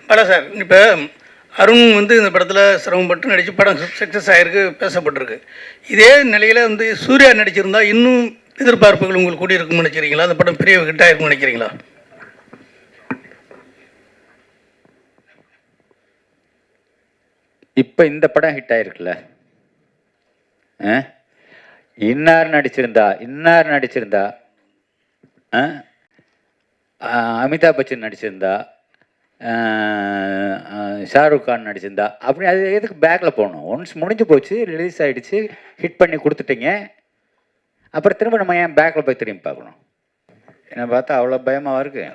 பல சார் இப்போ அருண் வந்து இந்த படத்தில் சிரமப்பட்டு நடித்து படம் சக்ஸஸ் ஆகிருக்கு, பேசப்பட்டிருக்கு. இதே நிலையில் வந்து சூர்யா நடிச்சிருந்தா இன்னும் எதிர்பார்ப்புகள் உங்களுக்கு கூடி இருக்கும்னு நினைக்கிறீங்களா? அந்த படம் பெரிய ஹிட் ஆகிருக்கும்னு நினைக்கிறீங்களா? இப்போ இந்த படம் ஹிட் ஆயிருக்குல்ல, இன்னார் நடிச்சிருந்தா அமிதாப் பச்சன் நடிச்சிருந்தா, ஷாருக் கான் நடிச்சிருந்தா, அப்படி அது எதுக்கு பேக்கில் போகணும்? ஒன்ஸ் முடிஞ்சு போச்சு, ரிலீஸ் ஆகிடுச்சு, ஹிட் பண்ணி கொடுத்துட்டீங்க, அப்புறம் திரும்ப நம்ம ஏன் பேக்கில் போய் திரும்பி பார்க்கணும்? என்னை பார்த்தா அவ்வளோ பயமாக இருக்கு.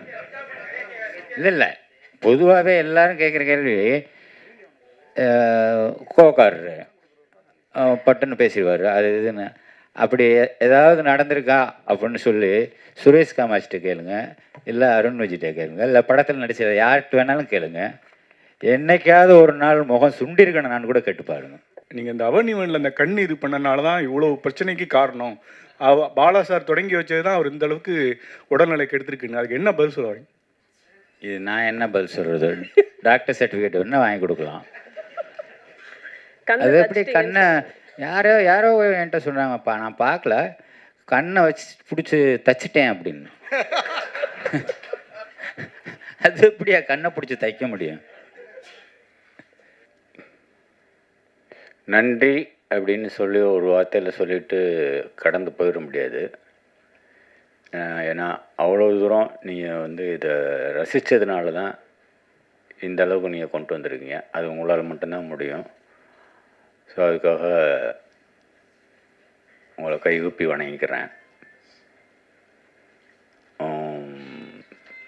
இல்லை பொதுவாகவே எல்லாரும் கேட்குற கேள்வி, கோக்காரரு பட்டுன்னு பேசிடுவார் அது இதுன்னு. அப்படி ஏதாவது நடந்திருக்கா அப்படின்னு சொல்லி சுரேஷ் காமாட்சிட்ட கேளுங்க, இல்லை அருண் விஜய்கிட்ட கேளுங்க, இல்லை படத்தில் நடிச்ச யார்கிட்ட வேணாலும் கேளுங்க. என்னைக்காவது ஒரு நாள் முகம் சுண்டிருக்கணும் நான் கூட கேட்டு பாருங்க. நீங்கள் இந்த அவனிவனில் அந்த கண் இது பண்ணனால தான் இவ்வளோ பிரச்சனைக்கு காரணம். பாலா சார் தொடங்கி வச்சது தான் அவர் இந்த அளவுக்கு உடல்நிலைக்கு எடுத்துருக்குன்னு. அதுக்கு என்ன பதில் சொல்லுவாங்க? இது நான் என்ன பதில் சொல்கிறது? டாக்டர் சர்டிஃபிகேட் வேணால் வாங்கி கொடுக்கலாம். அது எப்படி கண்ணை யாரோ என்கிட்ட சொன்னாங்கப்பா, நான் பார்க்கல, கண்ணை வச்சு பிடிச்சி தச்சிட்டேன் அப்படின்னு. அது எப்படியா கண்ணை பிடிச்சி தைக்க முடியும்? நன்றி அப்படின்னு சொல்லி ஒரு வார்த்தையில் சொல்லிட்டு கடந்து போயிட முடியாது. ஏன்னா அவ்வளோ தூரம் நீங்கள் வந்து இதை ரசித்ததுனால தான் இந்த அளவுக்கு நீங்கள் கொண்டு வந்திருக்கீங்க. அது உங்களால் மட்டும்தான் முடியும். ஸோ அதுக்காக உங்களை கைகூப்பி வணங்கிக்கிறேன்.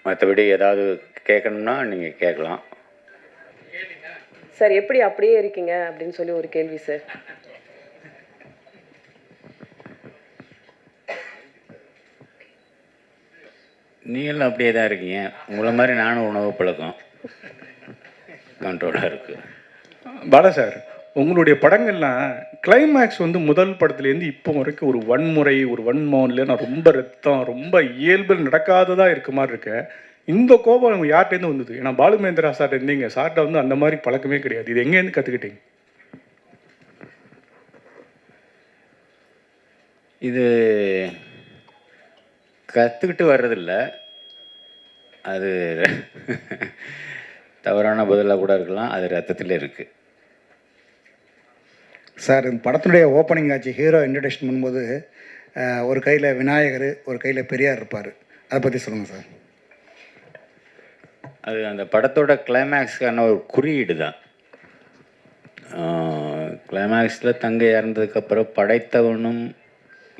மற்றபடி ஏதாவது கேட்கணும்னா நீங்கள் கேட்கலாம் சார். எப்படி அப்படியே இருக்கீங்க அப்படின்னு சொல்லி ஒரு கேள்வி சார். நீங்களும் அப்படியே தான் இருக்கீங்க. உங்களை மாதிரி நானும் உணவு பழக்கம் கண்ட்ரோலாக இருக்குது. பாலா சார், உங்களுடைய படங்கள்லாம் கிளைமேக்ஸ் வந்து முதல் படத்துலேருந்து இப்போ வரைக்கும் ஒரு வன்முறை, ஒரு வன்மம், இல்லைன்னா ரொம்ப ரத்தம், ரொம்ப இயல்பில் நடக்காததாக இருக்க மாதிரி இருக்கு. இந்த கோபம் யார்கிட்டேருந்து வந்தது? ஏன்னா பாலுமேந்திரா சார்ட்ட இருந்தீங்க, சார்ட்ட வந்து அந்த மாதிரி பழக்கமே கிடையாது. இது எங்கேருந்து கற்றுக்கிட்டீங்க? இது கற்றுக்கிட்டு வர்றதில்ல, அது தவறான பதிலாக கூட இருக்கலாம். அது ரத்தத்தில் இருக்குது சார். இந்த படத்தினுடைய ஓப்பனிங் ஆச்சு, ஹீரோ இன்ட்ரடக்ஷன் பண்ணும்போது ஒரு கையில் விநாயகர், ஒரு கையில் பெரியார் இருப்பார். அதை பற்றி சொல்லுங்கள் சார். அது அந்த படத்தோட கிளைமேக்ஸ்க்கான ஒரு குறியீடு தான். கிளைமேக்ஸில் தங்கை இறந்ததுக்கப்புறம் படைத்தவனும்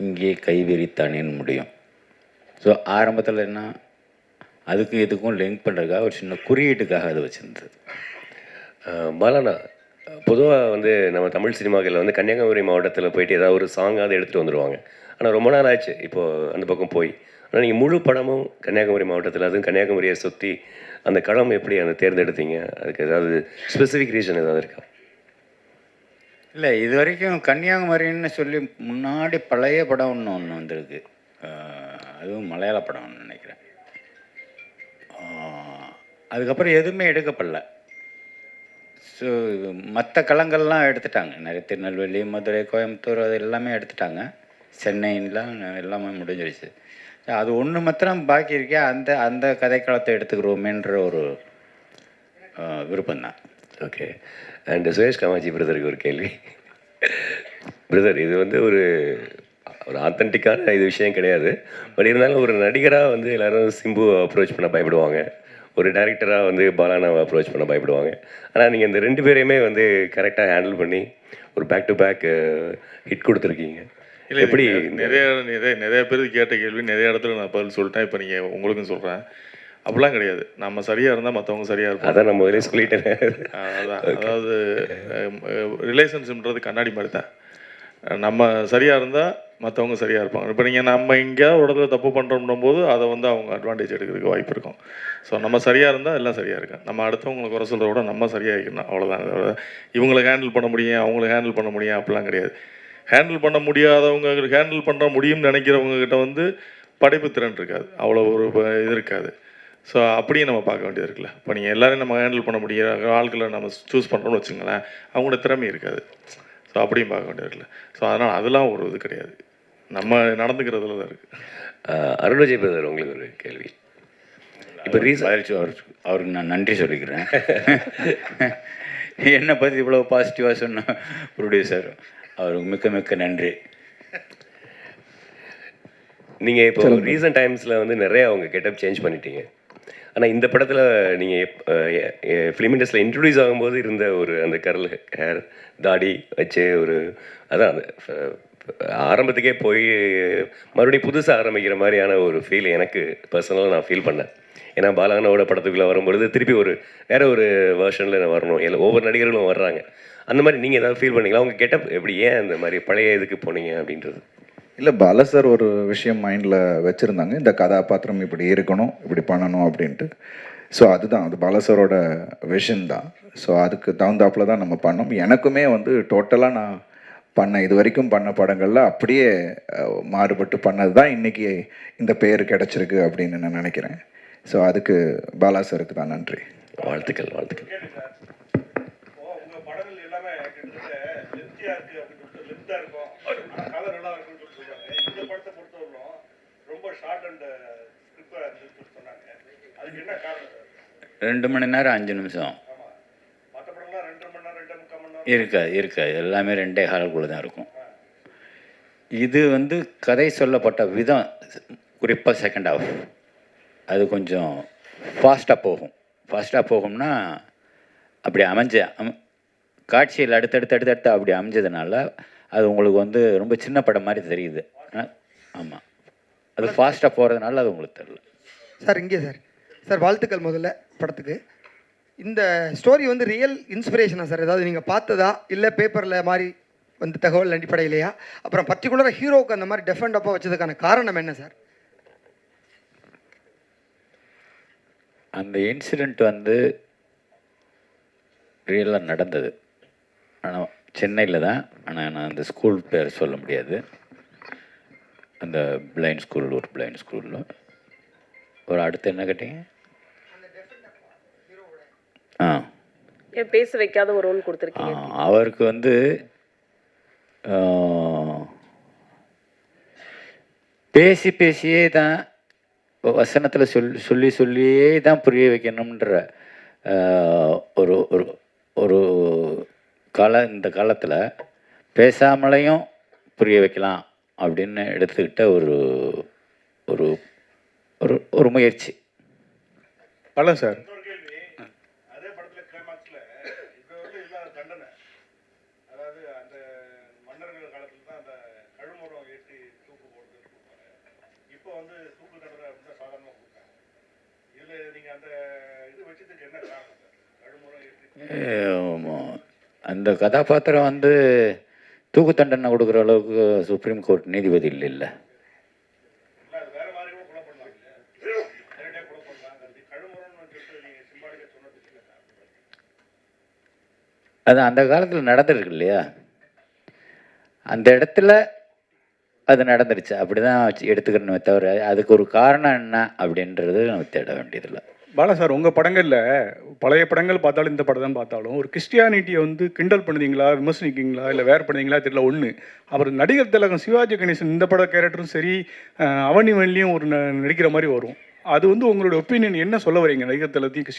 இங்கே கைவிரித்தானேன்னு முடியும். ஸோ ஆரம்பத்தில் என்ன, அதுக்கும் இதுக்கும் லிங்க் பண்ணுறதுக்காக ஒரு சின்ன குறியீட்டுக்காக அது வச்சுருந்தது. பாலாண்ணா, பொதுவாக வந்து நம்ம தமிழ் சினிமாக்களில் வந்து கன்னியாகுமரி மாவட்டத்தில் போயிட்டு ஏதாவது ஒரு சாங்காவது எடுத்துகிட்டு வந்துடுவாங்க. ஆனால் ரொம்ப நாள் ஆச்சு இப்போது அந்த பக்கம் போய். ஆனால் நீங்கள் முழு படமும் கன்னியாகுமரி மாவட்டத்தில், அதுவும் கன்னியாகுமரியை சுற்றி அந்த களம் எப்படி அந்த தேர்ந்தெடுத்தீங்க? அதுக்கு ஏதாவது ஸ்பெசிஃபிக் ரீசன் ஏதாவது இருக்கா? இல்லை, இது வரைக்கும் கன்னியாகுமரின்னு சொல்லி முன்னாடி பழைய படம் ஒன்று வந்திருக்கு, அதுவும் மலையாள படம் ஒன்று நினைக்கிறேன். அதுக்கப்புறம் எதுவுமே எடுக்கப்படல. ஸோ மற்ற களங்கள்லாம் எடுத்துட்டாங்க. நிறைய திருநெல்வேலி, மதுரை, கோயம்புத்தூர் அது எல்லாமே எடுத்துட்டாங்க. சென்னைலாம் எல்லாமே முடிஞ்சிருச்சு. அது ஒன்று மாத்திரம் பாக்கி இருக்கே, அந்த அந்த கதைக்களத்தை எடுத்துக்கிறோமேன்ற ஒரு விருப்பம்தான். ஓகே. அண்ட் சுரேஷ் காமாட்சி பிரதருக்கு ஒரு கேள்வி. பிரதர், இது வந்து ஒரு ஆத்தென்டிக்கான இது விஷயம் கிடையாது. பட் இருந்தாலும் ஒரு நடிகராக வந்து எல்லோரும் சிம்பு அப்ரோச் பண்ண பயப்படுவாங்க, ஒரு டைரக்டராக வந்து பாலானாவை அப்ரோச் பண்ண பயப்படுவாங்க. ஆனால் நீங்கள் இந்த ரெண்டு பேரையுமே வந்து கரெக்டாக ஹேண்டில் பண்ணி ஒரு பேக் டு பேக் ஹிட் கொடுத்துருக்கீங்க. இல்லை, எப்படி நிறைய பேருக்கு கேட்ட கேள்வி நிறைய இடத்துல நான் பதில் சொல்லிட்டேன். இப்போ நீங்கள் உங்களுக்கும் சொல்கிறேன், அப்படிலாம் கிடையாது. நம்ம சரியாக இருந்தால் மற்றவங்க சரியாக இருப்பாங்க. அதான் நான் முதலே சொல்லிட்டேன். அதான், அதாவது ரிலேஷன்ஷிப்ன்றது கண்ணாடி மாதிரி தான். நம்ம சரியாக இருந்தால் மற்றவங்க சரியாக இருப்பாங்க. இப்போ நீங்கள் நம்ம எங்கேயாவது ஒரு இடத்துல தப்பு பண்ணுறோம்னும் போது அதை வந்து அவங்க அட்வான்டேஜ் எடுக்கிறதுக்கு வாய்ப்பு இருக்கும். ஸோ நம்ம சரியாக இருந்தால் எல்லாம் சரியாக இருக்கும். நம்ம அடுத்தவங்களை குறை சொல்கிறத விட நம்ம சரியாக இருக்கணும், அவ்வளோதான். இவங்களை ஹேண்டில் பண்ண முடியும், அவங்களை ஹேண்டில் பண்ண முடியும் அப்படிலாம் கிடையாது. ஹேண்டில் பண்ண முடியாதவங்க, ஹேண்டில் பண்ண முடியும்னு நினைக்கிறவங்க கிட்ட வந்து படைப்பு திறன் இருக்காது, அவ்வளோ ஒரு இது இருக்காது. ஸோ அப்படியே நம்ம பார்க்க வேண்டியது இருக்குல்ல. இப்போ நீங்கள் எல்லாரையும் நம்ம ஹேண்டில் பண்ண முடிய ஆட்களை நம்ம சூஸ் பண்ணுறோம்னு வச்சுங்களேன், அவங்களோட திறமை இருக்காது. ஸோ அப்படியும் பார்க்க வேண்டியது இருக்குல்ல. ஸோ அதனால் அதெல்லாம் ஒரு இது கிடையாது, நம்ம நடந்துக்கிறதுல தான் இருக்குது. அருண் விஜய் பிரதர், உங்களுக்கு ஒரு கேள்வி. இப்போ அவருக்கு நான் நன்றி சொல்லிக்கிறேன். என்னை பற்றி இவ்வளோ பாசிட்டிவாக சொன்ன ப்ரொடியூசர், அவருக்கு மிக்க மிக்க நன்றி. நீங்கள் இப்போ ரீசன்ட் டைம்ஸில் வந்து நிறைய அவங்க கெட்டப் சேஞ்ச் பண்ணிட்டீங்க. ஆனால் இந்த படத்தில் நீங்கள் ஃபிலிம் இண்டஸ்ட்ரியில் இன்ட்ரடியூஸ் ஆகும்போது இருந்த ஒரு அந்த கர்ல் ஹேர் தாடி வச்சு ஒரு அதான் அந்த ஆரம்பத்துக்கே போய் மறுபடியும் புதுசாக ஆரம்பிக்கிற மாதிரியான ஒரு ஃபீல் எனக்கு பர்சனலாக நான் ஃபீல் பண்ணேன். ஏன்னா பாலகனோட படத்துக்குள்ளே வரும்பொழுது திருப்பி ஒரு வேறு ஒரு வேர்ஷனில் நான் வரணும், இல்லை ஒவ்வொரு நடிகர்களும் வர்றாங்க. அந்த மாதிரி நீங்கள் ஏதாவது ஃபீல் பண்ணீங்களா? அவங்க கெட்டப் எப்படி, ஏன் அந்த மாதிரி பழைய இதுக்கு போனீங்க அப்படின்றது? இல்லை, பாலா சார் ஒரு விஷயம் மைண்டில் வச்சுருந்தாங்க, இந்த கதாபாத்திரம் இப்படி இருக்கணும், இப்படி பண்ணணும் அப்படின்ட்டு. ஸோ அதுதான், அது பாலா சாரோட விஷன் தான். ஸோ அதுக்கு தகுந்தாப்பில் தான் நம்ம பண்ணோம். எனக்குமே வந்து டோட்டலாக நான் இது வரைக்கும் பண்ண படங்களில் அப்படியே மாறுபட்டு பண்ணது தான் இன்றைக்கி இந்த பேர் கிடச்சிருக்கு அப்படின்னு நான் நினைக்கிறேன். ஸோ அதுக்கு பாலா சாருக்கு தான் நன்றி. வாழ்த்துக்கள், வாழ்த்துக்கள். ரெண்டு மணி நேரம் 5 நிமிஷம் இருக்காது. எல்லாமே 2.25 தான் இருக்கும். இது வந்து கதை சொல்லப்பட்ட விதம், குறிப்பாக செகண்ட் ஹாஃப், அது கொஞ்சம் ஃபாஸ்ட்டாக போகும்னா அப்படி காட்சியில் அடுத்தடுத்து அப்படி அமைஞ்சதுனால அது உங்களுக்கு வந்து ரொம்ப சின்ன படம் மாதிரி தெரியுது. ஆமாம், அது ஃபாஸ்ட்டாக போகிறதுனால அது உங்களுக்கு தெரியல. சார் இங்கே சார் வாழ்த்துக்கள் முதல்ல படத்துக்கு. இந்த ஸ்டோரி வந்து ரியல் இன்ஸ்பிரேஷனா சார்? ஏதாவது நீங்கள் பார்த்ததா, இல்லை பேப்பரில் மாதிரி வந்து தகவல் அடிப்படையிலையா? அப்புறம் பர்டிகுலராக ஹீரோவுக்கு அந்த மாதிரி டெஃபெண்டப்பாக வச்சதுக்கான காரணம் என்ன சார்? அந்த இன்சிடெண்ட் வந்து ரியலாக நடந்தது. ஆனால் சென்னையில் தான். ஆனால் நான் அந்த ஸ்கூல் பேர் சொல்ல முடியாது. அந்த பிளைண்ட் ஸ்கூலில் ஒரு அடுத்து என்ன கேட்டீங்க? ஏன் பேச வைக்காத ஒரு ரோல் கொடுத்துருக்கீங்க? அவருக்கு வந்து பேசியே தான் வசனத்தில் சொல்லியே தான் புரிய வைக்கணுன்ற ஒரு ஒரு இந்த காலத்தில் பேசாமலையும் புரிய வைக்கலாம் அப்படின்னு எடுத்துக்கிட்ட ஒரு ஒரு ஒரு ஒரு முயற்சி. பல சார் அந்த கதாபாத்திரம் வந்து தூக்கு தண்டனை கொடுக்குற அளவுக்கு சுப்ரீம் கோர்ட் நீதிபதி இல்லை. அது அந்த காலத்தில் நடந்துருக்கு இல்லையா, அந்த இடத்துல அது நடந்துருச்சு, அப்படி தான் எடுத்துக்கணுமே தவிர அதுக்கு ஒரு காரணம் என்ன அப்படின்றது நம்ம தேட வேண்டியதில்லை. பாலா சார், உங்கள் படங்களில் பழைய படங்கள் பார்த்தாலும் இந்த படம் தான் பார்த்தாலும் ஒரு கிறிஸ்டியானிட்டியை வந்து கிண்டல் பண்ணுவீங்களா, விமர்சனிக்கிங்களா, இல்லை வேறு பண்ணுவீங்களா தெரியல ஒன்று. அப்புறம் நடிகர் திலகம் சிவாஜி கணேசன் இந்த பட கேரக்டரும் சரி, அவனி வள்ளியும் ஒரு நடிக்கிற மாதிரி வரும். அது வந்து உங்களோட ஒப்பீனியன் என்ன சொல்ல வரீங்க நடிகர் திலகத்தையும்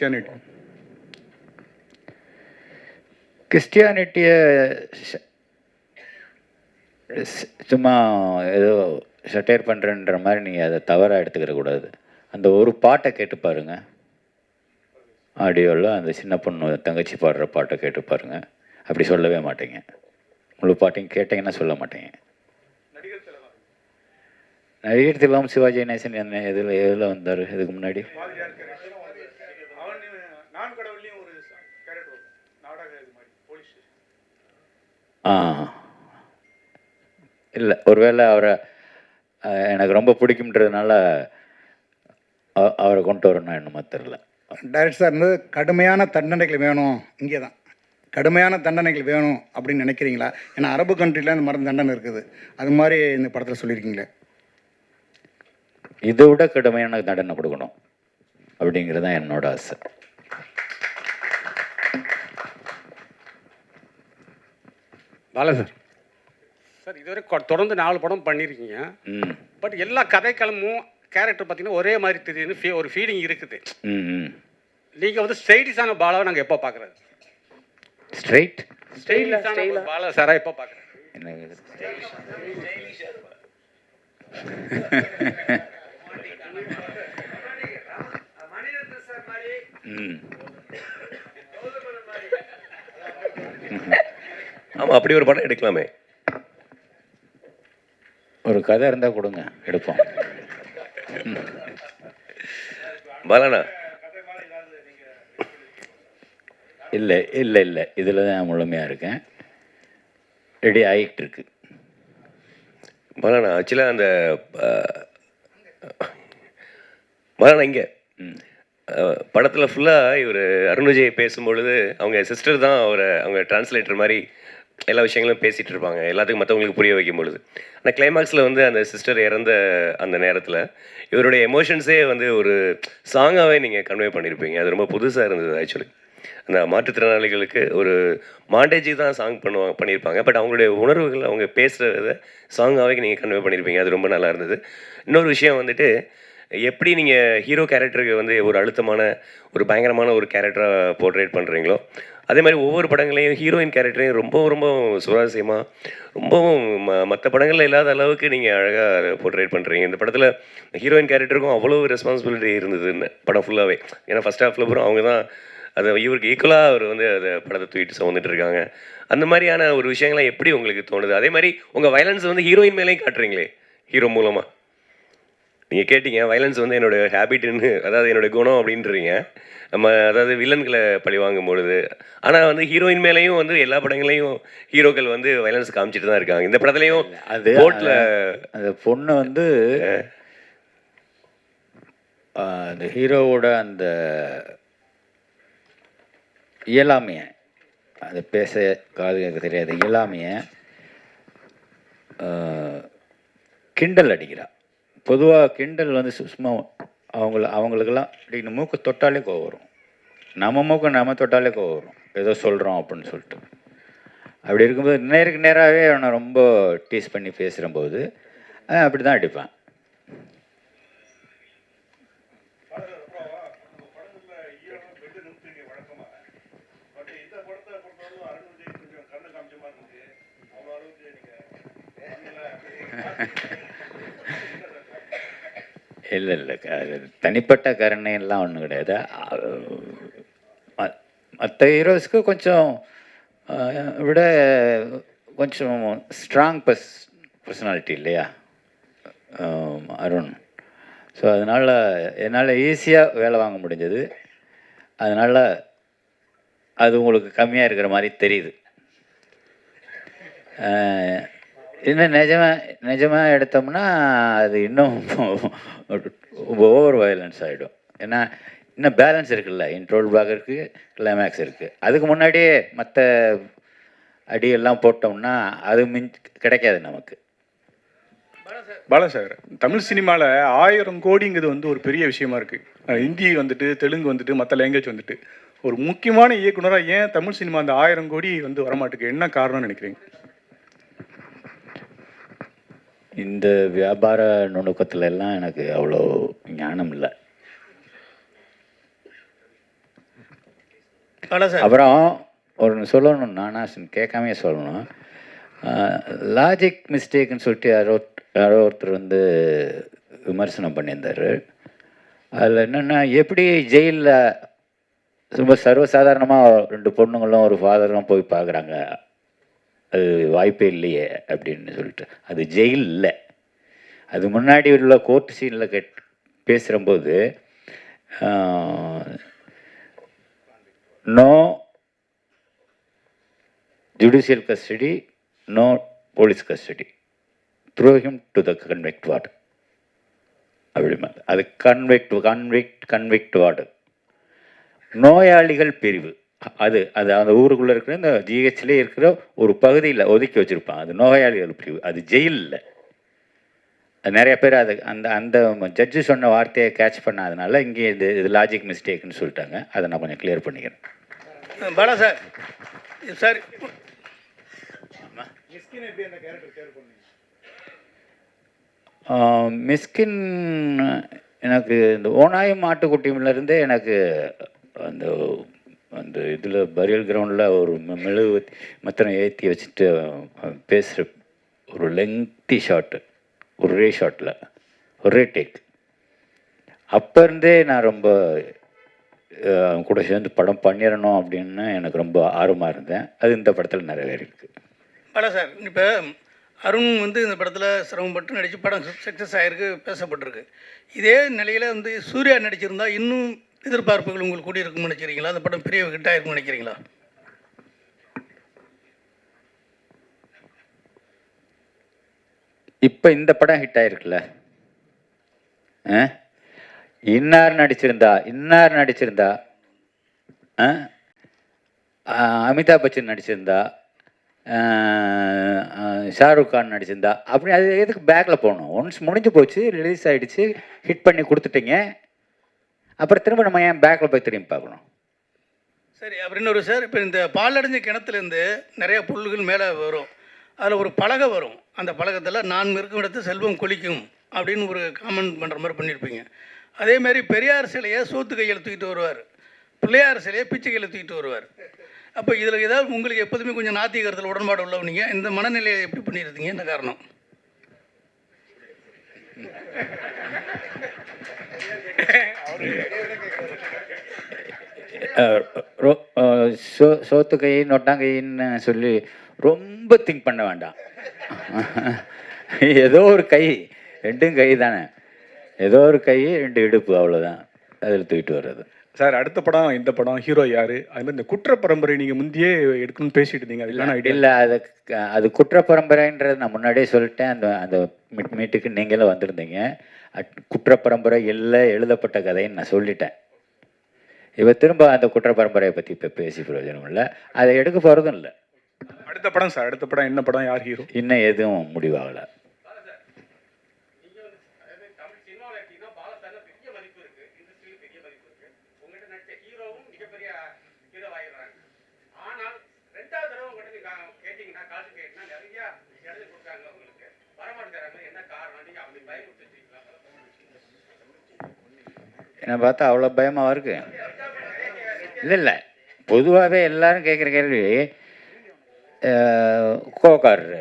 கிறிஸ்டியானிட்டியை சும்மா ஏதோ சட்டையர் பண்ணுறன்ற மாதிரி நீங்கள் அதை தவறாக எடுத்துக்கிற கூடாது. அந்த ஒரு பாட்டை கேட்டு பாருங்கள், ஆடியோவில் அந்த சின்ன பொண்ணு தங்கச்சி பாடுற பாட்டை கேட்டு பாருங்கள், அப்படி சொல்லவே மாட்டீங்க. முழு பாட்டையும் கேட்டிங்கன்னா சொல்ல மாட்டீங்க. நடிகர் திலகம் சிவாஜி கணேசன் என்ன எதில் வந்தார் இதுக்கு முன்னாடி? இல்லை, ஒருவேளை அவரை எனக்கு ரொம்ப பிடிக்கும்ன்றதுனால அவரை கொண்டு வரணும் என்னமோ தெரில. டைரக்டர் சார் வந்து கடுமையான தண்டனைகள் வேணும், இங்கே தான் கடுமையான தண்டனைகள் வேணும் அப்படின்னு நினைக்கிறீங்களா? ஏன்னா அரபு கண்ட்ரியில் இந்த மாதிரி தண்டனை இருக்குது, அது மாதிரி இந்த படத்தில் சொல்லியிருக்கீங்களே. இதை விட கடுமையான தண்டனை கொடுக்கணும். அப்படிங்கிறது தான் என்னோட ஆசை. பாலா சார், சார் இதுவரை தொடர்ந்து 4 படம் பண்ணியிருக்கீங்க. ம் பட் எல்லா கதைக்களமும் கேரக்டர் பார்த்தீங்கன்னா ஒரே மாதிரி தெரியுதுன்னு ஒரு ஃபீலிங் இருக்குது. ம் நீங்கள் வந்து ஸ்டைலிஷான பாலாவை நாங்கள் எப்போ பார்க்குறது? ஸ்டைலிஷான பாலா சாரா எப்போ பார்க்குறது? என்ன ம் ஆமாம், அப்படி ஒரு படம் எடுக்கலாமே. ஒரு கதை இருந்தால் கொடுங்க, எடுப்போம். பாலாண்ணா, இல்லை இல்லை இல்லை, இதில் தான் முழுமையாக இருக்கேன். ரெடி ஆகிட்டு இருக்கு. பாலாண்ணா ஆக்சுவலாக அந்த பாலாண்ணா இங்கே படத்தில் ஃபுல்லாக இவர் அருண் விஜய் பேசும்பொழுது அவங்க சிஸ்டர் தான் அவங்க டிரான்ஸ்லேட்டர் மாதிரி எல்லா விஷயங்களும் பேசிகிட்டு இருப்பாங்க, எல்லாத்துக்கும் மற்றவங்களுக்கு புரிய வைக்கும் பொழுது. ஆனால் கிளைமாக்ஸில் வந்து அந்த சிஸ்டர் இறந்த அந்த நேரத்தில் இவருடைய எமோஷன்ஸே வந்து ஒரு சாங்காகவே நீங்கள் கன்வே பண்ணியிருப்பீங்க. அது ரொம்ப புதுசாக இருந்தது. ஆக்சுவலி அந்த மாற்றுத்திறனாளிகளுக்கு ஒரு மாண்டேஜுக்கு தான் சாங் பண்ணியிருப்பாங்க. பட் அவங்களுடைய உணர்வுகள் அவங்க பேசுகிறத சாங்காகவே நீங்கள் கன்வே பண்ணியிருப்பீங்க. அது ரொம்ப நல்லா இருந்தது. இன்னொரு விஷயம் வந்துட்டு, எப்படி நீங்கள் ஹீரோ கேரக்டருக்கு வந்து ஒரு அழுத்தமான ஒரு பயங்கரமான ஒரு கேரக்டராக போர்ட்ரேட் பண்ணுறீங்களோ, அதே மாதிரி ஒவ்வொரு படங்களையும் ஹீரோயின் கேரக்டரையும் ரொம்ப ரொம்ப சுவாரஸ்யமாக ரொம்பவும் மற்ற படங்களில் இல்லாத அளவுக்கு நீங்கள் அழகாக போர்ட்ரேட் பண்ணுறீங்க. இந்த படத்தில் ஹீரோயின் கேரக்டருக்கும் அவ்வளோ ரெஸ்பான்சிபிலிட்டி இருந்ததுன்னு படம் ஃபுல்லாகவே. ஏன்னா ஃபஸ்ட் ஹாஃபில் பூரா அவங்க தான் அதை இவருக்கு ஈக்குவலாக அவர் வந்து அதை படத்தை தூக்கிட்டு சுமந்துட்டு இருக்காங்க. அந்த மாதிரியான ஒரு விஷயங்கள்லாம் எப்படி உங்களுக்கு தோணுது? அதே மாதிரி உங்கள் வயலன்ஸ் வந்து ஹீரோயின் மேலேயும் காட்டுறீங்களே ஹீரோ மூலமாக. நீங்கள் கேட்டீங்க வயலன்ஸ் வந்து என்னோடய ஹேபிட்னு, அதாவது என்னோடய குணம் அப்படின்றீங்க. நம்ம அதாவது வில்லன்களை பழி வாங்கும் பொழுது, ஆனால் வந்து ஹீரோயின் மேலேயும் வந்து எல்லா படங்களையும் ஹீரோக்கள் வந்து வயலன்ஸ் காமிச்சிட்டு தான் இருக்காங்க. இந்த படத்துலையும் அது கோர்ட்டில் அந்த பொண்ணு வந்து அந்த ஹீரோவோட அந்த இயலாமைய, அது பேச காது கேட்க தெரியாது இயலாமைய கிண்டல் அடிக்கிறா. பொதுவாக கிண்டல் வந்து சும்மா அவங்களுக்கெல்லாம் அப்படின்னு மூக்கு தொட்டாலே கோவம் வரும். நம்ம மூக்கு நம்ம தொட்டாலே கோவம் வரும், ஏதோ சொல்கிறோம் அப்படின்னு சொல்லிட்டு. அப்படி இருக்கும்போது நேருக்கு நேராகவே அவனை ரொம்ப டீஸ் பண்ணி பேசுகிறம்போது அப்படி தான் அடிப்பேன். இல்லை இல்லை, தனிப்பட்ட கருணையெல்லாம் ஒன்றும் கிடையாது. மற்ற ஹீரோஸ்க்கு கொஞ்சம் விட கொஞ்சம் ஸ்ட்ராங் பர்சனாலிட்டி இல்லையா அருண். ஸோ அதனால் என்னால் ஈஸியாக வேலை வாங்க முடிஞ்சது. அதனால் அது உங்களுக்கு கம்மியாக இருக்கிற மாதிரி தெரியுது. இன்னும் நிஜமாக எடுத்தோம்னா அது இன்னும் ஓவர் வயலன்ஸ் ஆகிடும். ஏன்னா இன்னும் பேலன்ஸ் இருக்குல்ல, இன்ட்ரோல் பிளாக் இருக்குது, கிளைமேக்ஸ் இருக்குது. அதுக்கு முன்னாடியே மற்ற அடியெல்லாம் போட்டோம்னா அது கிடைக்காது நமக்கு. பாலா சார், தமிழ் சினிமாவில் 1000 கோடிங்கிறது வந்து ஒரு பெரிய விஷயமா இருக்குது. ஹிந்தி வந்துட்டு, தெலுங்கு வந்துட்டு, மற்ற லாங்குவேஜ் வந்துட்டு, ஒரு முக்கியமான இயக்குனராக ஏன் தமிழ் சினிமா அந்த 1000 கோடி வந்து வரமாட்டுக்கு என்ன காரணம்னு நினைக்கிறீங்க? இந்த வியாபார நுணுக்கத்துல எல்லாம் எனக்கு அவ்வளோ ஞானம் இல்லை. அப்புறம் ஒரு சொல்லணும், நானா கேட்காமே சொல்லணும், லாஜிக் மிஸ்டேக்குன்னு சொல்லிட்டு யாரோ ஒருத்தர் வந்து விமர்சனம் பண்ணியிருந்தார். அதில் என்னென்னா, எப்படி ஜெயிலில் ரொம்ப சர்வசாதாரணமாக 2 பொண்ணுங்களும் ஒரு ஃபாதரும் போய் பார்க்குறாங்க, அது வாய்ப்பே இல்லையே அப்படின்னு சொல்லிட்டு. அது ஜெயில் இல்லை, அது முன்னாடி உள்ள கோர்ட் சீனில் பேசுகிறம்போது no judicial custody, no police custody, throw him to the convict ward அப்படிமா. அது கன்விக்ட் வார்டு, நோயாளிகள் பிரிவு. அது அந்த ஊருக்குள்ளே இருக்கிற இந்த ஜிஹெச்லேயே இருக்கிற ஒரு பகுதியில் ஒதுக்கி வச்சுருப்பான், அது நோயாளிகள் பிரிவு. அது ஜெயில் இல்லை, நிறைய பேர் அது அந்த அந்த ஜட்ஜு சொன்ன வார்த்தையை கேட்ச் பண்ணாதனால இங்கே இது லாஜிக் மிஸ்டேக்னு சொல்லிட்டாங்க. அதை நான் கொஞ்சம் கிளியர் பண்ணிக்கிறேன். பாலா சார், சார் மிஸ்கின் எனக்கு இந்த ஓனாயும் மாட்டுக்குட்டியிலேருந்தே எனக்கு அந்த அந்த இதில் பரியல் கிரவுண்டில் ஒரு மெழுகு மத்திரம் ஏற்றி வச்சுட்டு பேசுகிற ஒரு லெங்க்தி ஷாட்டு, ஒரே ஷாட்டில் ஒரே டேக், அப்போ இருந்தே நான் ரொம்ப அவங்க கூட சேர்ந்து படம் பண்ணிடணும் அப்படின்னு எனக்கு ரொம்ப ஆர்வமாக இருந்தேன். அது இந்த படத்தில் நிறைவேறிருக்கு. பாலா சார், இப்போ அருண் வந்து இந்த படத்தில் சிரமப்பட்டு நடித்து படம் சக்ஸஸ் ஆகிருக்கு, பேசப்பட்டிருக்கு. இதே நிலையில் வந்து சூர்யா நடிச்சிருந்தா இன்னும் எதிர்பார்ப்புகள் உங்களுக்கு கூடி இருக்கும்னு நினைக்கிறீங்களா? அந்த படம் பெரிய ஹிட் ஆகிருக்கும்னு நினைக்கிறீங்களா? இப்போ இந்த படம் ஹிட் ஆகிருக்குல்ல, இன்னார் நடிச்சிருந்தா அமிதாப் பச்சன் நடிச்சிருந்தா, ஷாருக் கான் நடிச்சிருந்தா, அப்படி அது எதுக்கு பேக்கில் போகணும்? ஒன்ஸ் முடிஞ்சு போச்சு, ரிலீஸ் ஆகிடுச்சு, ஹிட் பண்ணி கொடுத்துட்டீங்க, அப்புறம் திரும்ப நம்ம ஏன் பேக்கில் போய் திரும்பி பார்க்கணும்? சரி, அப்புறம் இன்னொரு சார், இப்போ இந்த பாலடைஞ்ச கிணத்துலேருந்து நிறைய புல்லுகள் மேலே வரும், அதில் ஒரு பலகை வரும். அந்த பலகத்தில் நான் இருக்கும் இடத்து செல்வம் கொளிக்கும் அப்படின்னு ஒரு காமெண்ட் பண்ணுற மாதிரி பண்ணியிருப்பீங்க. அதேமாரி பெரியார் சிலையை சோத்து கையில் தூக்கிட்டு வருவார், பிள்ளையார் சிலையை பிச்சை கையில் தூக்கிட்டு வருவார். அப்போ இதில் ஏதாவது உங்களுக்கு எப்போதுமே கொஞ்சம் நாத்திகரத்தில் உடன்பாடு உள்ளவங்க, இந்த மனநிலையை எப்படி பண்ணியிருந்தீங்க? என்ன காரணம்? சோத்து கை நொட்டாங்கைன்னு சொல்லி ரொம்ப திங்க் பண்ண வேண்டாம். ஏதோ ஒரு கை, ரெண்டும் கை தானே, ஏதோ ஒரு கை, ரெண்டு இடுப்பு, அவ்வளோதான். அதில் தூக்கிட்டு வர்றது. சார், அடுத்த படம் இந்த படம் ஹீரோ யார்? அது மாதிரி இந்த குற்ற பரம்பரை நீங்கள் முந்தையே எடுக்கணும்னு பேசிட்டு இருந்தீங்க, அதுக்கான ஐடியா இல்லை. அது குற்ற பரம்பரைன்றது நான் முன்னாடியே சொல்லிட்டேன். அந்த மீட்டுக்கு நீங்களும் வந்திருந்தீங்க. குற்ற பரம்பரை இல்லை, எழுதப்பட்ட கதைன்னு நான் சொல்லிட்டேன். இப்போ திரும்ப அந்த குற்ற பரம்பரையை பற்றி இப்போ பேசி பிரயோஜனம் இல்லை, அதை எடுக்க போகிறதும் இல்லை. அடுத்த படம் சார், அடுத்த படம் என்ன படம், யார் ஹீரோ? இன்னும் எதுவும் முடிவாகலை. என்னை பார்த்தா அவ்வளோ பயமாக இருக்கு? இல்லை, பொதுவாகவே எல்லாரும் கேட்குற கேள்வி, கோக்காரரு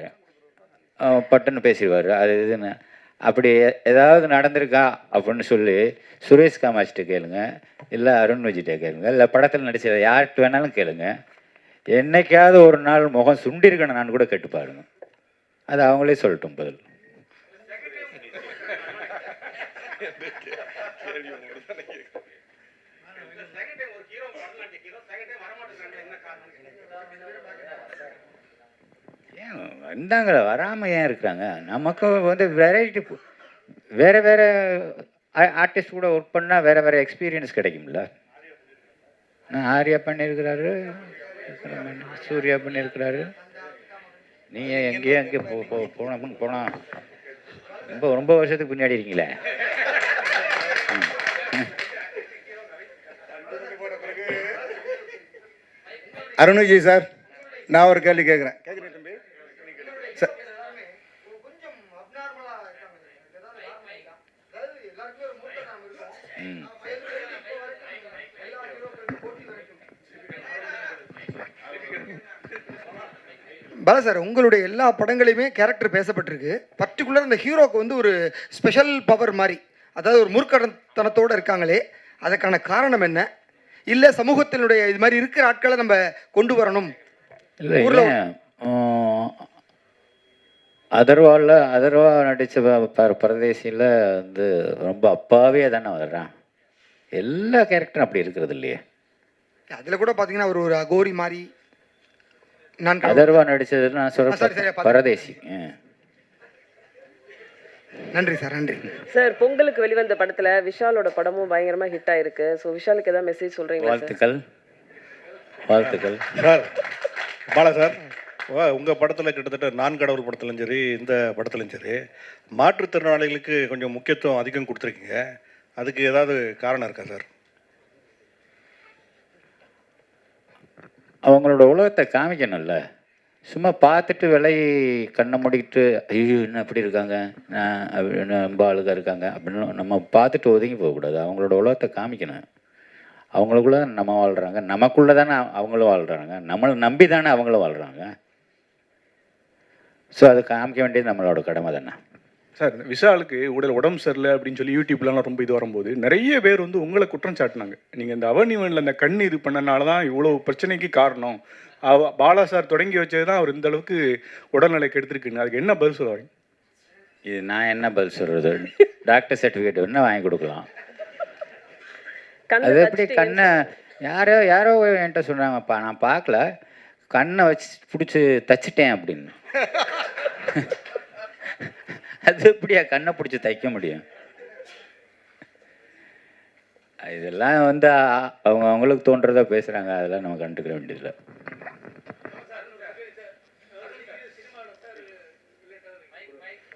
பட்டுன்னு பேசிடுவார், அது இதுன்னு. அப்படி ஏதாவது நடந்திருக்கா அப்படின்னு சொல்லி சுரேஷ் காமாட்சிட்ட கேளுங்க, இல்லை அருண் விஜய்கிட்ட கேளுங்க, இல்லை படத்தில் நடிச்சதை யார்கிட்ட வேணாலும் கேளுங்க. என்னைக்காவது ஒரு நாள் முகம் சுண்டிருக்கணும் நான் கூட கேட்டு பாருங்க, அது அவங்களே சொல்லட்டும் பதில். ஏன் வந்தாங்கள, வராமல் ஏன் இருக்கிறாங்க? நமக்கு வந்து வெரைட்டி, வேறு வேறு ஆர்டிஸ்ட் கூட ஒர்க் பண்ணால் வேறு வேறு எக்ஸ்பீரியன்ஸ் கிடைக்கும்ல. ஆர்யா பண்ணியிருக்கிறாரு, சூர்யா பண்ணியிருக்கிறாரு. நீங்கள் எங்கேயோ அங்கே போனால் ரொம்ப ரொம்ப வருஷத்துக்கு பின்னாடி இருக்கீங்களே. அருண் விஜய் சார், நான் ஒரு கேள்வி கேட்குறேன். சார், பாலா சார், உங்களுடைய எல்லா படங்களையுமே கேரக்டர் பேசப்பட்டிருக்கு. பர்டிகுலர் இந்த ஹீரோக்கு வந்து ஒரு ஸ்பெஷல் பவர் மாதிரி, அதாவது ஒரு முற்கடத்தனத்தோடு இருக்காங்களே, அதுக்கான காரணம் என்ன? இல்லை சமூகத்தினுடைய இது மாதிரி இருக்கிற ஆட்களை நம்ம கொண்டு வரணும்? இல்லை, அதர்வா நடித்த பரதேசியில் வந்து ரொம்ப அப்பாவே தானே வர்றான். எல்லா கேரக்டரும் அப்படி இருக்கிறது இல்லையே. அதில் கூட பார்த்தீங்கன்னா ஒரு அகோரி மாதிரி நான் அதர்வா நடித்தது நான் சொல்கிறேன் பரதேசி. நன்றி சார், நன்றி சார். பொங்கலுக்கு வெளிவந்த படத்துல விஷாலோட படமும் பயங்கரமா ஹிட் ஆயிருக்கு. ஸோ விஷாலுக்கு ஏதாவது மெசேஜ் சொல்றீங்களா? வாழ்த்துக்கள், வாழ்த்துக்கள் சார். பாலா சார், உங்கள் படத்தில் கிட்டத்தட்ட நான் கடவுள் படத்துலையும் சரி இந்த படத்துலையும் சரி மாற்றுத்திறனாளிகளுக்கு கொஞ்சம் முக்கியத்துவம் அதிகம் கொடுத்துருக்கீங்க. அதுக்கு ஏதாவது காரணம் இருக்கா சார்? அவங்களோட உலகத்தை காமிக்கணும்ல. சும்மா பார்த்துட்டு விலகி கண்ணை மூடிக்கிட்டு ஐயோ என்ன அப்படி இருக்காங்க, என்ன ரொம்ப அழுகாக இருக்காங்க அப்படின்னு நம்ம பார்த்துட்டு ஒதுங்கி போகக்கூடாது. அவங்களோட உலகத்தை காமிக்கணும். அவங்களுக்குள்ள நம்ம வாழ்கிறாங்க, நமக்குள்ளே தானே அவங்களும் வாழ்கிறாங்க, நம்மளை நம்பி தானே அவங்களும் வாழ்கிறாங்க. ஸோ அது காமிக்க வேண்டியது நம்மளோட கடமை தானே. சார், விஷாலுக்கு உடம்பு சரியில்லை அப்படின்னு சொல்லி யூடியூப்லாம் ரொம்ப இது வரும்போது நிறைய பேர் வந்து உங்களை குற்றம் சாட்டினாங்க. நீங்கள் இந்த அவனிவனில் அந்த கண் இது பண்ணனால தான் இவ்வளோ பிரச்சனைக்கு காரணம். பாலா சார் தொடங்கி வச்சது தான் அவர் இந்த அளவுக்கு உடல்நிலை கெடுத்துருக்குன்னு. அதுக்கு என்ன பதில் சொல்ல வரீங்க? இது நான் என்ன பதில் சொல்கிறது? டாக்டர் சர்டிஃபிகேட் வேணால் வாங்கி கொடுக்கலாம். அது எப்படி கண்ணை யாரோ என்கிட்ட சொன்னாங்கப்பா, நான் பார்க்கல, கண்ணை வச்சு பிடிச்சி தச்சிட்டேன் அப்படின்னு. அது எப்படியா கண்ணை பிடிச்சி தைக்க முடியும்? இதெல்லாம் வந்து அவங்களுக்கு தோன்றதா பேசுகிறாங்க, அதெல்லாம் நம்ம கண்டுக்கிற வேண்டியதில்லை.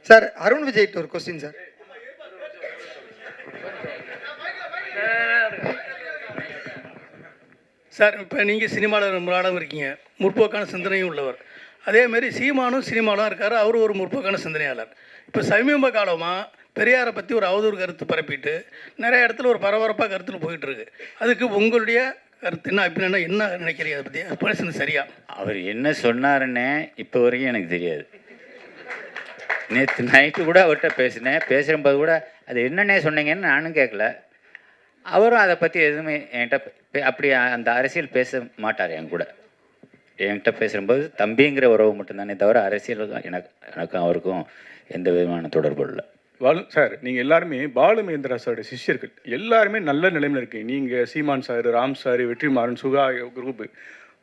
சார், அருண் விஜய்ட்டு ஒரு கொஸ்டின் சார். சார், இப்போ நீங்கள் சினிமாவில் ரொம்ப நாளும் இருக்கீங்க, முற்போக்கான சிந்தனையும் உள்ளவர். அதேமாரி சீமானும் சினிமாலாம் இருக்கார், அவரும் ஒரு முற்போக்கான சிந்தனையாளர். இப்போ சமீப காலமாக பெரியாரை பற்றி ஒரு அவதூறு கருத்து பரப்பிட்டு நிறைய இடத்துல ஒரு பரபரப்பாக கருத்துன்னு போயிட்டுருக்கு. அதுக்கு உங்களுடைய கருத்து என்ன, அப்படின்னா என்ன நினைக்கிறீங்க அதை பற்றி? அது பேசுனது சரியா? அவர் என்ன சொன்னாருன்னு இப்போ வரைக்கும் எனக்கு தெரியாது. நேற்று நைட்டு கூட அவர்கிட்ட பேசுகிறம்போது கூட அது என்னன்னே சொன்னீங்கன்னு நானும் கேட்கல. அவரும் அதை பற்றி எதுவுமே என்கிட்ட அப்படி அந்த அரசியல் பேச மாட்டார். என்கிட்ட பேசும்போது தம்பிங்கிற உறவு மட்டும்தானே தவிர அரசியல் எனக்கும் அவருக்கும் எந்த விதமான தொடர்பு இல்லை. சார், நீங்கள் எல்லாருமே பாலுமகேந்திரா சாரோட சிஷ்யர்கள், எல்லாருமே நல்ல நிலைமையில் இருக்கீங்க. நீங்கள் சீமான் சார், ராம் சார், வெற்றிமாறன், சுகா குரூப்பு,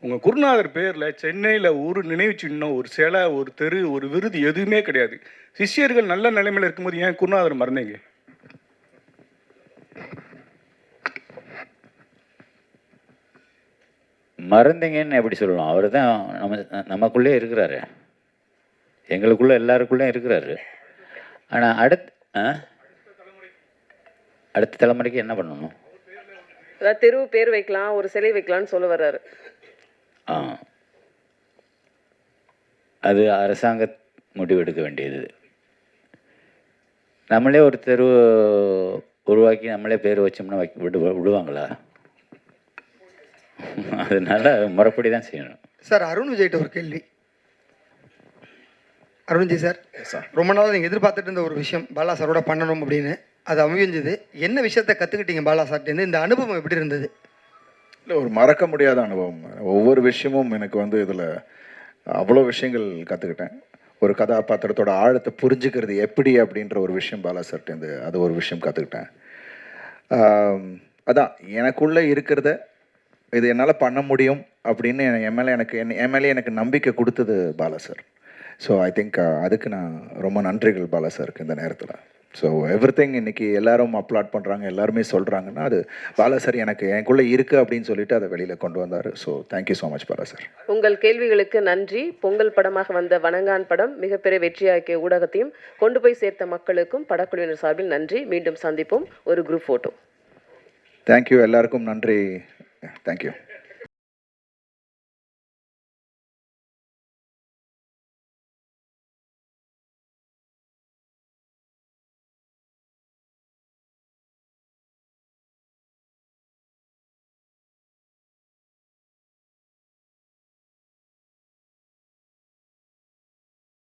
உங்கள் குருநாதர் பேரில் சென்னையில் ஒரு நினைவு சின்னம், ஒரு சிலை, ஒரு தெரு, ஒரு விருது எதுவுமே கிடையாது. சிஷ்யர்கள் நல்ல நிலைமையில் இருக்கும்போது ஏன் குருநாதர் மறந்தீங்க? மறந்தீங்கன்னு எப்படி சொல்லலாம்? அவர் தான் நமக்குள்ளே இருக்கிறாரு, எங்களுக்குள்ளே எல்லாருக்குள்ளே இருக்கிறாரு. ஆனால் அடுத்த தலைமுறைக்கு என்ன பண்ணணும்? தெரு பேர் வைக்கலாம், ஒரு சிலை வைக்கலாம்னு சொல்ல வர்றாரு. அது அரசாங்க முடிவெடுக்க வேண்டியது. நம்மளே ஒரு தெரு உருவாக்கி நம்மளே பேர் வச்சோம்னா விடுவாங்களா? அதனால முறைப்படி தான் செய்யணும். சார், அருண் விஜய்கிட்ட ஒரு கேள்வி. அருண்ஜி சார், ரொம்ப நாள் நீங்கள் எதிர்பார்த்துட்டு இருந்த ஒரு விஷயம் பாலா சாரோட பண்ணணும் அப்படின்னு, அது அமைஞ்சது. என்ன விஷயத்த கற்றுக்கிட்டீங்க பாலா சார்ட்டேருந்து? இந்த அனுபவம் எப்படி இருந்தது? இல்லை, ஒரு மறக்க முடியாத அனுபவம். ஒவ்வொரு விஷயமும் எனக்கு வந்து இதில் அவ்வளோ விஷயங்கள் கற்றுக்கிட்டேன். ஒரு கதாபாத்திரத்தோட ஆழத்தை புரிஞ்சுக்கிறது எப்படி அப்படின்ற ஒரு விஷயம் பாலா சார்ட்டேருந்து அது ஒரு விஷயம் கற்றுக்கிட்டேன். அதான் எனக்குள்ளே இருக்கிறத இது என்னால் பண்ண முடியும் அப்படின்னு என் மேலே எனக்கு நம்பிக்கை கொடுத்தது Bala sir. So I think அதுக்கு நான் ரொம்ப நன்றிகள் பாலா சாருக்கு இந்த நேரத்தில். ஸோ எவ்ரிதிங் இன்னைக்கு எல்லாரும் அப்லாட் பண்ணுறாங்க, எல்லாருமே சொல்கிறாங்கன்னா அது பாலா சார் எனக்குள்ளே இருக்குது அப்படின்னு சொல்லிட்டு அதை வெளியில் கொண்டு வந்தார். So thank you so much Bala sir. உங்கள் கேள்விகளுக்கு நன்றி. பொங்கல் படமாக வந்த வணங்கான் படம் மிகப்பெரிய வெற்றியாக்கிய ஊடகத்தையும் கொண்டு போய் சேர்த்த மக்களுக்கும் படக்குழுவினர் சார்பில் நன்றி. மீண்டும் சந்திப்போம். ஒரு குரூப் ஃபோட்டோ. தேங்க்யூ, எல்லாருக்கும் நன்றி. தேங்க்யூ.